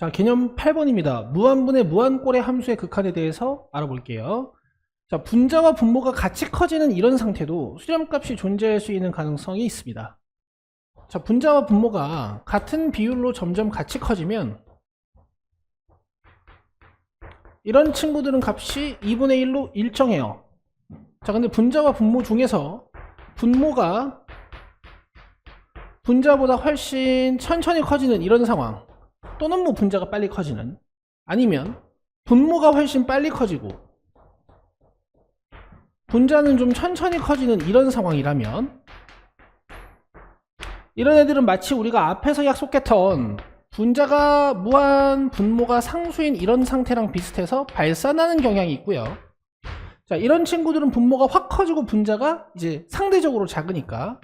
자, 개념 8번입니다. 무한분의 무한꼴의 함수의 극한에 대해서 알아볼게요. 자, 분자와 분모가 같이 커지는 이런 상태도 수렴값이 존재할 수 있는 가능성이 있습니다. 자, 분자와 분모가 같은 비율로 점점 같이 커지면 이런 친구들은 값이 2분의 1로 일정해요. 자, 근데 분자와 분모 중에서 분모가 분자보다 훨씬 천천히 커지는 이런 상황, 또는 뭐 분자가 빨리 커지는, 아니면 분모가 훨씬 빨리 커지고 분자는 좀 천천히 커지는 이런 상황이라면, 이런 애들은 마치 우리가 앞에서 약속했던 분자가 무한, 분모가 상수인 이런 상태랑 비슷해서 발산하는 경향이 있고요. 자, 이런 친구들은 분모가 확 커지고 분자가 이제 상대적으로 작으니까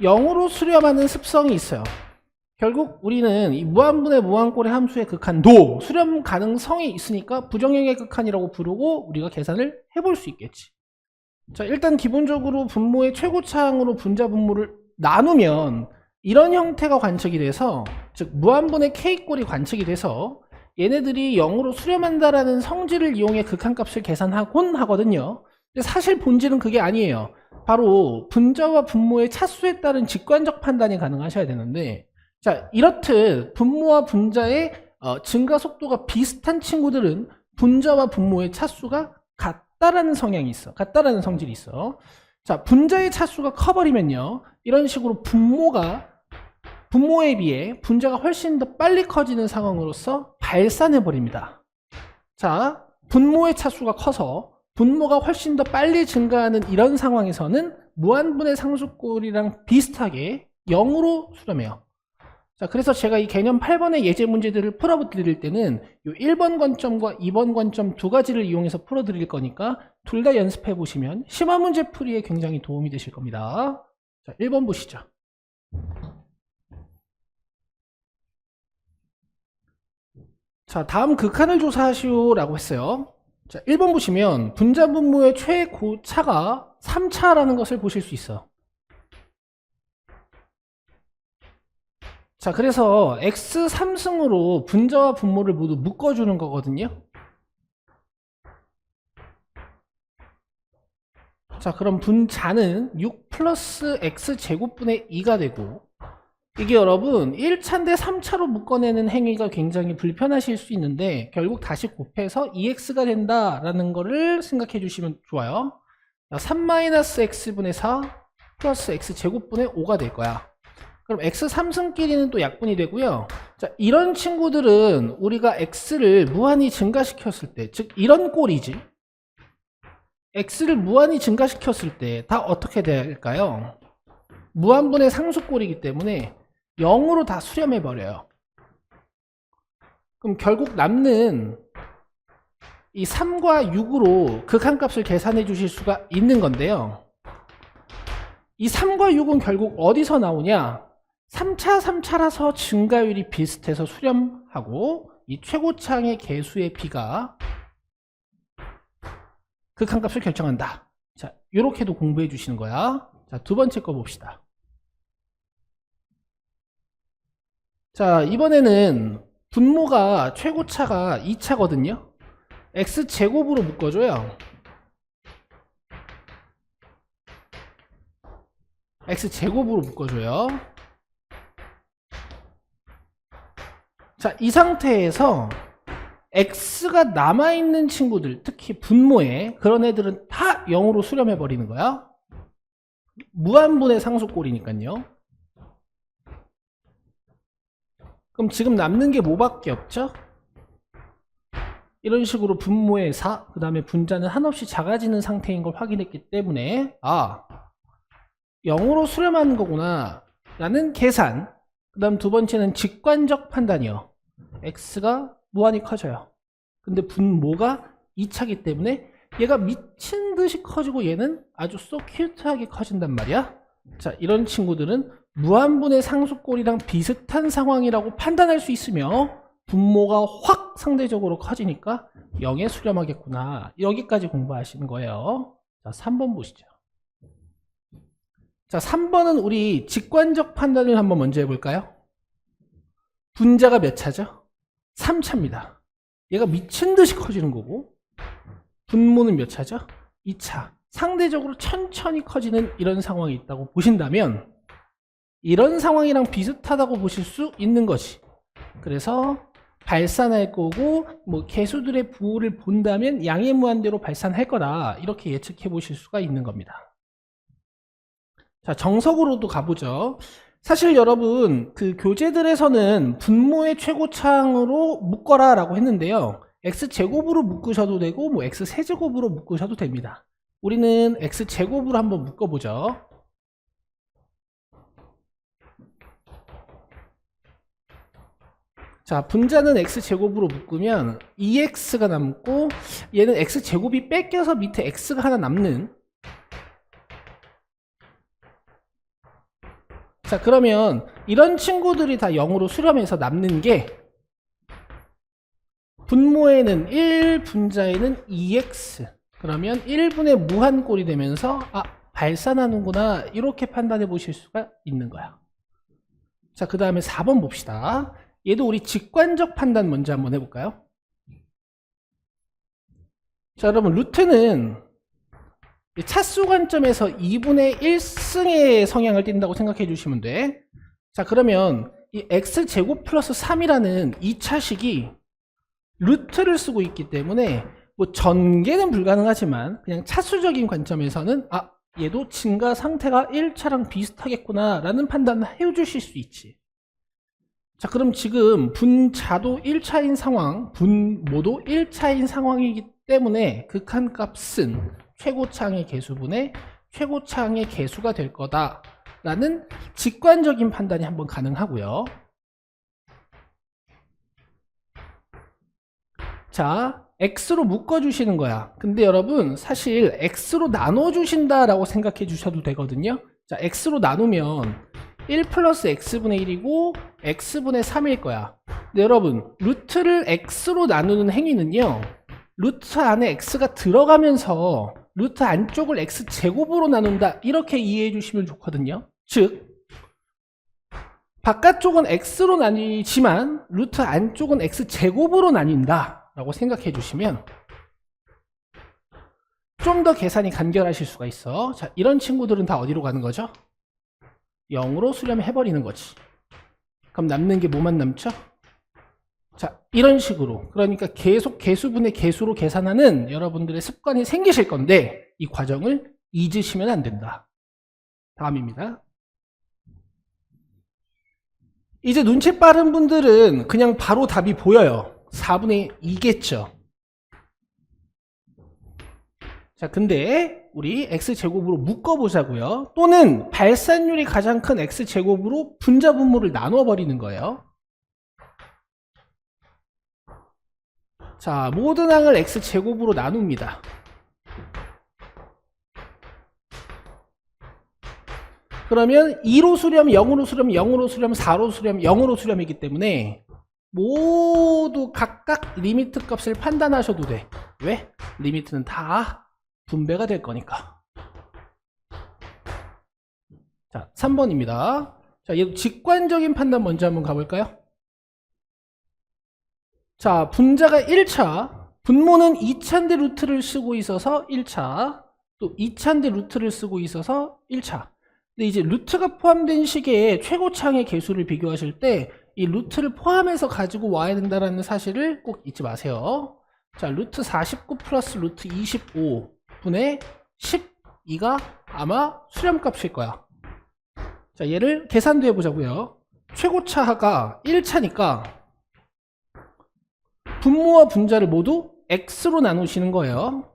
0으로 수렴하는 습성이 있어요. 결국 우리는 이 무한분의 무한꼴의 함수의 극한도 수렴 가능성이 있으니까 부정형의 극한이라고 부르고 우리가 계산을 해볼 수 있겠지. 자, 일단 기본적으로 분모의 최고차항으로 분자 분모를 나누면 이런 형태가 관측이 돼서, 즉 무한분의 k꼴이 관측이 돼서 얘네들이 0으로 수렴한다라는 성질을 이용해 극한값을 계산하곤 하거든요. 근데 사실 본질은 그게 아니에요. 바로 분자와 분모의 차수에 따른 직관적 판단이 가능하셔야 되는데, 자, 이렇듯 분모와 분자의 증가 속도가 비슷한 친구들은 분자와 분모의 차수가 같다라는 성향이 있어. 같다라는 성질이 있어. 자, 분자의 차수가 커버리면요, 이런 식으로 분모에 비해 분자가 훨씬 더 빨리 커지는 상황으로서 발산해 버립니다. 자, 분모의 차수가 커서 분모가 훨씬 더 빨리 증가하는 이런 상황에서는 무한분의 상수꼴이랑 비슷하게 0으로 수렴해요. 자, 그래서 제가 이 개념 8번의 예제 문제들을 풀어드릴 때는 이 1번 관점과 2번 관점 두 가지를 이용해서 풀어드릴 거니까 둘 다 연습해 보시면 심화 문제 풀이에 굉장히 도움이 되실 겁니다. 자, 1번 보시죠. 자, 다음 극한을 조사하시오 라고 했어요. 자, 1번 보시면 분자 분모의 최고차가 3차라는 것을 보실 수 있어. 자, 그래서 x3승으로 분자와 분모를 모두 묶어주는 거거든요. 자, 그럼 분자는 6 플러스 x제곱분의 2가 되고, 이게 여러분 1차인데 3차로 묶어내는 행위가 굉장히 불편하실 수 있는데 결국 다시 곱해서 2x가 된다라는 거를 생각해 주시면 좋아요. 3-x분의 4 플러스 x제곱분의 5가 될 거야. 그럼 x3승끼리는 또 약분이 되고요. 자, 이런 친구들은 우리가 x를 무한히 증가시켰을 때, 즉 이런 꼴이지, x를 무한히 증가시켰을 때 다 어떻게 될까요? 무한분의 상수꼴이기 때문에 0으로 다 수렴해 버려요. 그럼 결국 남는 이 3과 6으로 극한값을 계산해 주실 수가 있는 건데요. 이 3과 6은 결국 어디서 나오냐? 3차라서 증가율이 비슷해서 수렴하고, 이 최고차항의 개수의 비가 극한값을 결정한다. 자, 요렇게도 공부해 주시는 거야. 자, 두 번째 거 봅시다. 자, 이번에는 분모가 최고차가 2차거든요. x제곱으로 묶어줘요. x제곱으로 묶어줘요. 자, 이 상태에서 x가 남아있는 친구들, 특히 분모에, 그런 애들은 다 0으로 수렴해 버리는 거야. 무한분의 상수꼴이니까요. 그럼 지금 남는 게 뭐밖에 없죠? 이런 식으로 분모의 4, 그 다음에 분자는 한없이 작아지는 상태인 걸 확인했기 때문에 0으로 수렴하는 거구나 라는 계산. 그 다음 두 번째는 직관적 판단이요. x가 무한히 커져요. 근데 분모가 2차기 때문에 얘가 미친 듯이 커지고 얘는 아주 소 큐트하게 커진단 말이야. 자, 이런 친구들은 무한분의 상수꼴이랑 비슷한 상황이라고 판단할 수 있으며 분모가 확 상대적으로 커지니까 0에 수렴하겠구나. 여기까지 공부하시는 거예요. 자, 3번 보시죠. 자, 3번은 우리 직관적 판단을 한번 먼저 해볼까요? 분자가 몇 차죠? 3차입니다. 얘가 미친듯이 커지는 거고, 분모는 몇 차죠? 2차. 상대적으로 천천히 커지는 이런 상황이 있다고 보신다면 이런 상황이랑 비슷하다고 보실 수 있는 것이, 그래서 발산할 거고 뭐 개수들의 부호를 본다면 양의 무한대로 발산할 거다, 이렇게 예측해 보실 수가 있는 겁니다. 자, 정석으로도 가보죠. 사실 여러분 그 교재들에서는 분모의 최고창으로 묶어라 라고 했는데요, x제곱으로 묶으셔도 되고 뭐 x세제곱으로 묶으셔도 됩니다. 우리는 x제곱으로 한번 묶어보죠. 자, 분자는 x제곱으로 묶으면 2x가 남고, 얘는 x제곱이 뺏겨서 밑에 x가 하나 남는. 자, 그러면 이런 친구들이 다 0으로 수렴해서 남는 게, 분모에는 1, 분자에는 2x. 그러면 1분의 무한꼴이 되면서 발산하는구나, 이렇게 판단해 보실 수가 있는 거야. 자, 그 다음에 4번 봅시다. 얘도 우리 직관적 판단 먼저 한번 해볼까요? 자, 여러분 루트는 차수 관점에서 2분의 1승의 성향을 띈다고 생각해 주시면 돼. 자, 그러면 이 x제곱 플러스 3이라는 2차식이 루트를 쓰고 있기 때문에 뭐 전개는 불가능하지만 그냥 차수적인 관점에서는 얘도 증가 상태가 1차랑 비슷하겠구나 라는 판단을 해주실 수 있지. 자, 그럼 지금 분자도 1차인 상황, 분모도 1차인 상황이기 때문에 극한값은 최고창의 개수분의 최고창의 개수가 될 거다 라는 직관적인 판단이 한번 가능하고요. 자, x로 묶어주시는 거야. 근데 여러분 사실 x로 나눠주신다 라고 생각해 주셔도 되거든요. 자, x로 나누면 1 플러스 x분의 1이고 x분의 3일 거야. 근데 여러분 루트를 x로 나누는 행위는요, 루트 안에 x가 들어가면서 루트 안쪽을 x제곱으로 나눈다, 이렇게 이해해 주시면 좋거든요. 즉 바깥쪽은 x로 나뉘지만 루트 안쪽은 x제곱으로 나뉜다 라고 생각해 주시면 좀 더 계산이 간결하실 수가 있어. 자, 이런 친구들은 다 어디로 가는 거죠? 0으로 수렴해버리는 거지. 그럼 남는 게 뭐만 남죠? 자, 이런 식으로, 그러니까 계속 개수분의 개수로 계산하는 여러분들의 습관이 생기실 건데 이 과정을 잊으시면 안 된다. 다음입니다. 이제 눈치 빠른 분들은 그냥 바로 답이 보여요. 4분의 2겠죠. 자, 근데 우리 x제곱으로 묶어보자고요. 또는 발산율이 가장 큰 x제곱으로 분자 분모를 나눠버리는 거예요. 자, 모든 항을 x제곱으로 나눕니다. 그러면 2로 수렴, 0으로 수렴, 0으로 수렴, 4로 수렴, 0으로 수렴이기 때문에 모두 각각 리미트 값을 판단하셔도 돼. 왜? 리미트는 다 분배가 될 거니까. 자, 3번입니다. 자, 얘도 직관적인 판단 먼저 한번 가볼까요? 자, 분자가 1차, 분모는 2차인데 루트를 쓰고 있어서 1차, 또 2차인데 루트를 쓰고 있어서 1차. 근데 이제 루트가 포함된 식의 최고창의 개수를 비교하실 때 이 루트를 포함해서 가지고 와야 된다는 사실을 꼭 잊지 마세요. 자, 루트 49 플러스 루트 25 분의 12가 아마 수렴값일 거야. 자, 얘를 계산도 해보자고요. 최고차가 1차니까 분모와 분자를 모두 x로 나누시는 거예요.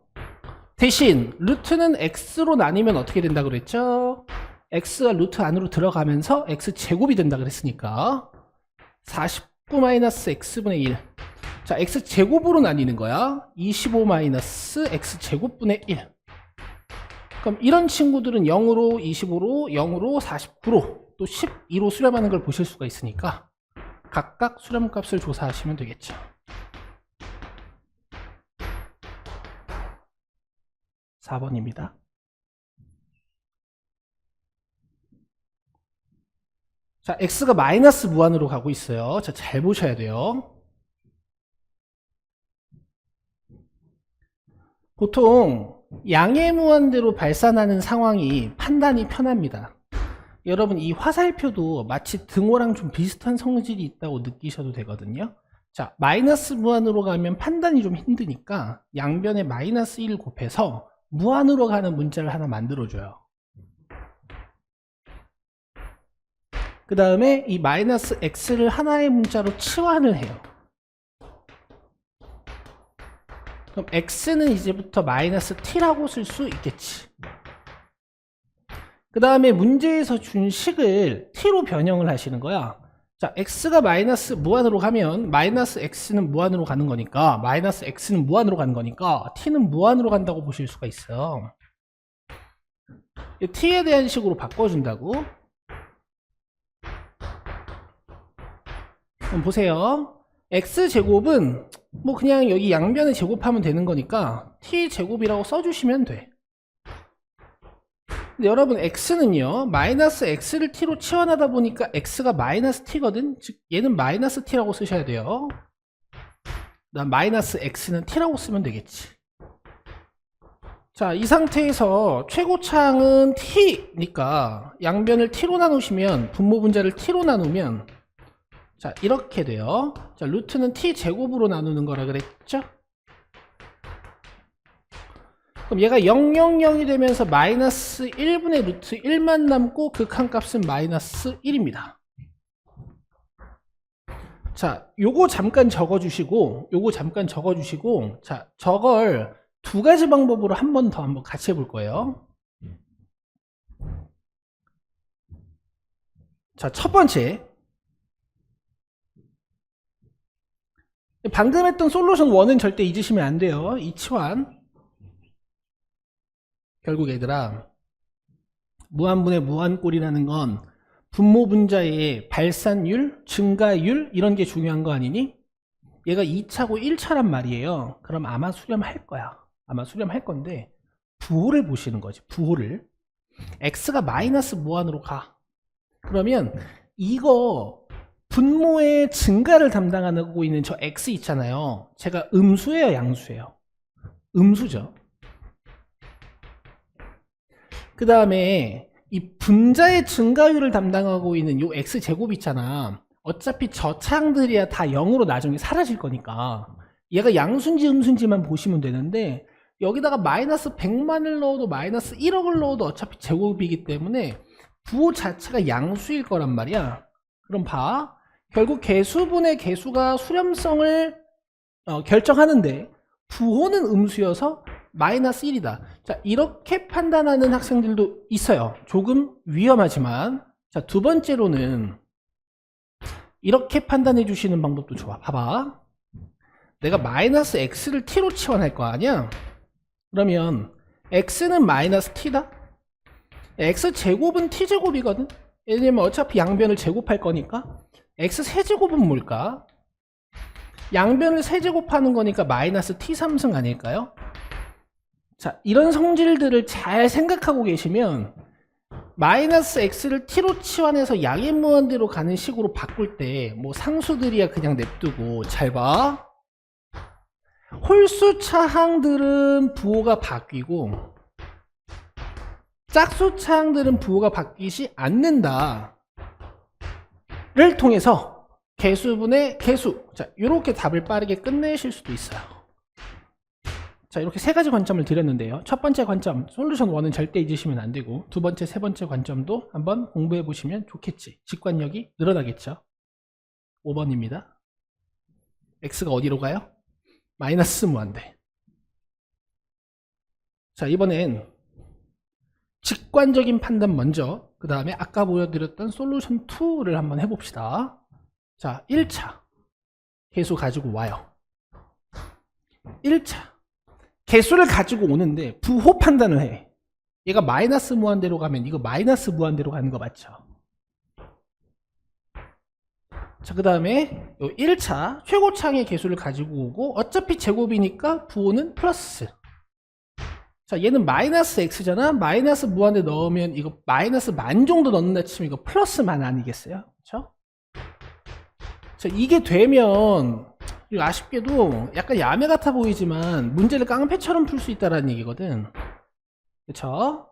대신 루트는 x로 나뉘면 어떻게 된다 그랬죠? x가 루트 안으로 들어가면서 x제곱이 된다 그랬으니까 49-x분의 1. 자, x제곱으로 나뉘는 거야. 25-x제곱분의 1. 그럼 이런 친구들은 0으로 25로 0으로 49로 또 12로 수렴하는 걸 보실 수가 있으니까 각각 수렴값을 조사하시면 되겠죠. (4번입니다) 자, x가 마이너스 무한으로 가고 있어요. 자, 잘 보셔야 돼요. 보통 양의 무한대로 발산하는 상황이 판단이 편합니다. 여러분 이 화살표도 마치 등호랑 좀 비슷한 성질이 있다고 느끼셔도 되거든요. 자, 마이너스 무한으로 가면 판단이 좀 힘드니까 양변에 마이너스 1을 곱해서 무한으로 가는 문자를 하나 만들어줘요. 그 다음에 이 마이너스 x를 하나의 문자로 치환을 해요. 그럼 x는 이제부터 마이너스 t라고 쓸 수 있겠지. 그 다음에 문제에서 준 식을 t로 변형을 하시는 거야. 자, x가 마이너스 무한으로 가면 마이너스 x는 무한으로 가는 거니까 마이너스 x는 무한으로 가는 거니까 t는 무한으로 간다고 보실 수가 있어요. t에 대한 식으로 바꿔준다고. 그럼 보세요. x제곱은 뭐 그냥 여기 양변에 제곱하면 되는 거니까 t제곱이라고 써주시면 돼. 근데 여러분 x는요 마이너스 x를 t로 치환하다 보니까 x가 마이너스 t거든. 즉 얘는 마이너스 t라고 쓰셔야 돼요. 난 마이너스 x는 t라고 쓰면 되겠지. 자, 이 상태에서 최고창은 t니까 양변을 t로 나누시면 분모 분자를 t로 나누면 자, 이렇게 돼요. 자, 루트는 t제곱으로 나누는 거라 그랬죠? 그럼 얘가 000이 되면서 마이너스 1분의 루트 1만 남고 극한값은 마이너스 1입니다. 자, 요거 잠깐 적어주시고 자, 저걸 두 가지 방법으로 한 번 더 한번 같이 해볼 거예요. 자, 첫 번째. 방금 했던 솔루션 1은 절대 잊으시면 안 돼요. 이 치환. 결국 얘들아, 무한분의 무한꼴이라는 건 분모 분자의 발산율, 증가율 이런 게 중요한 거 아니니? 얘가 2차고 1차란 말이에요. 그럼 아마 수렴할 거야. 아마 수렴할 건데 부호를 보시는 거지. 부호를. x가 마이너스 무한으로 가. 그러면 이거 분모의 증가를 담당하고 있는 저 x 있잖아요. 제가 음수예요, 양수예요? 음수죠. 그 다음에 이 분자의 증가율을 담당하고 있는 요 x제곱 있잖아. 어차피 저 창들이야 다 0으로 나중에 사라질 거니까 얘가 양수인지 음수인지만 보시면 되는데 여기다가 마이너스 100만을 넣어도 마이너스 1억을 넣어도 어차피 제곱이기 때문에 부호 자체가 양수일 거란 말이야. 그럼 봐. 결국 개수분의 개수가 수렴성을 결정하는데 부호는 음수여서 마이너스 1이다. 자, 이렇게 판단하는 학생들도 있어요. 조금 위험하지만. 자, 두 번째로는 이렇게 판단해 주시는 방법도 좋아. 봐봐. 내가 마이너스 x를 t로 치환할 거 아니야? 그러면 x는 마이너스 t다? x제곱은 t제곱이거든? 왜냐면 어차피 양변을 제곱할 거니까. x세제곱은 뭘까? 양변을 세제곱하는 거니까 마이너스 t3승 아닐까요? 자, 이런 성질들을 잘 생각하고 계시면 마이너스 x를 t로 치환해서 양의 무한대로 가는 식으로 바꿀 때 뭐 상수들이야 그냥 냅두고 잘 봐. 홀수차항들은 부호가 바뀌고 짝수차항들은 부호가 바뀌지 않는다 를 통해서 개수분의 개수. 자, 이렇게 답을 빠르게 끝내실 수도 있어요. 자, 이렇게 세 가지 관점을 드렸는데요. 첫 번째 관점, 솔루션 1은 절대 잊으시면 안 되고 두 번째, 세 번째 관점도 한번 공부해 보시면 좋겠지. 직관력이 늘어나겠죠. 5번입니다. x가 어디로 가요? 마이너스 무한대. 자, 이번엔 직관적인 판단 먼저, 그 다음에 아까 보여드렸던 솔루션 2를 한번 해봅시다. 자, 1차 개수 가지고 와요. 1차 개수를 가지고 오는데 부호 판단을 해. 얘가 마이너스 무한대로 가면 이거 마이너스 무한대로 가는 거 맞죠? 자, 그 다음에 1차 최고창의 개수를 가지고 오고 어차피 제곱이니까 부호는 플러스. 자, 얘는 마이너스 x잖아. 마이너스 무한대 넣으면 이거 마이너스 만 정도 넣는다 치면 이거 플러스 만 아니겠어요? 그쵸? 자, 이게 되면 아쉽게도 약간 야매 같아 보이지만 문제를 깡패처럼 풀 수 있다는 얘기거든. 그쵸?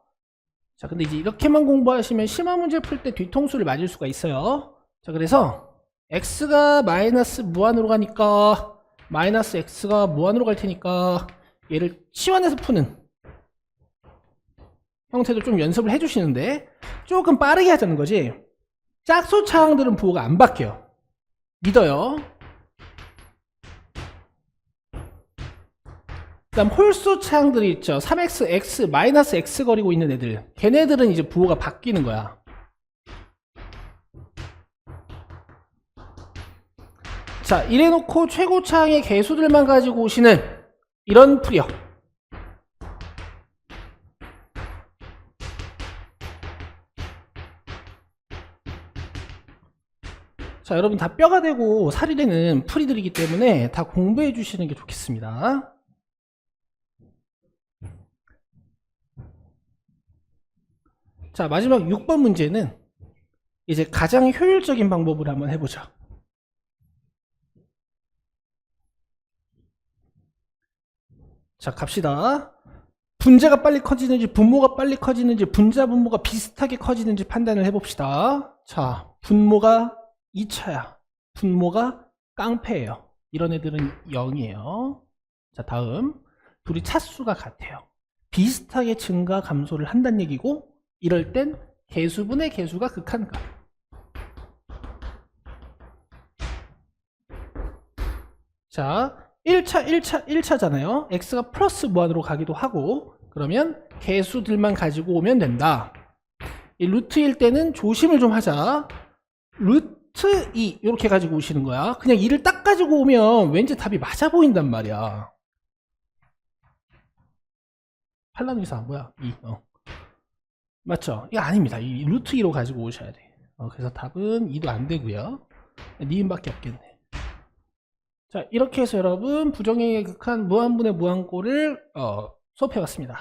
자, 근데 이제 이렇게만 공부하시면 심화 문제 풀 때 뒤통수를 맞을 수가 있어요. 자, 그래서 x가 마이너스 무한으로 가니까 마이너스 x가 무한으로 갈 테니까 얘를 치환해서 푸는 형태도 좀 연습을 해주시는데 조금 빠르게 하자는 거지. 짝수 차항들은 부호가 안 바뀌어요. 믿어요. 그 다음 홀수 차항들이 있죠. 3x, x, 마이너스 x 거리고 있는 애들. 걔네들은 이제 부호가 바뀌는 거야. 자, 이래놓고 최고 차항의 개수들만 가지고 오시는 이런 풀이요. 자, 여러분 다 뼈가 되고 살이 되는 풀이들이기 때문에 다 공부해 주시는 게 좋겠습니다. 자, 마지막 6번 문제는 이제 가장 효율적인 방법으로 한번 해보죠. 자, 갑시다. 분자가 빨리 커지는지 분모가 빨리 커지는지 분자 분모가 비슷하게 커지는지 판단을 해봅시다. 자, 분모가 2차야. 분모가 깡패예요. 이런 애들은 0이에요. 자, 다음 둘이 차수가 같아요. 비슷하게 증가 감소를 한다는 얘기고 이럴 땐 개수분의 개수가 극한가. 자, 1차잖아요. x가 플러스 무한으로 가기도 하고 그러면 개수들만 가지고 오면 된다. 이 루트일 때는 조심을 좀 하자. 루트 2 이렇게 가지고 오시는 거야. 그냥 2를 딱 가지고 오면 왠지 답이 맞아 보인단 말이야. 팔라누이사 뭐야? 2 맞죠? 이거 아닙니다. 이 루트 2로 가지고 오셔야 돼. 그래서 답은 2도 안 되고요. 니은밖에 없겠네. 자, 이렇게 해서 여러분 부정행의 극한 무한분의 무한꼴을 수업해봤습니다.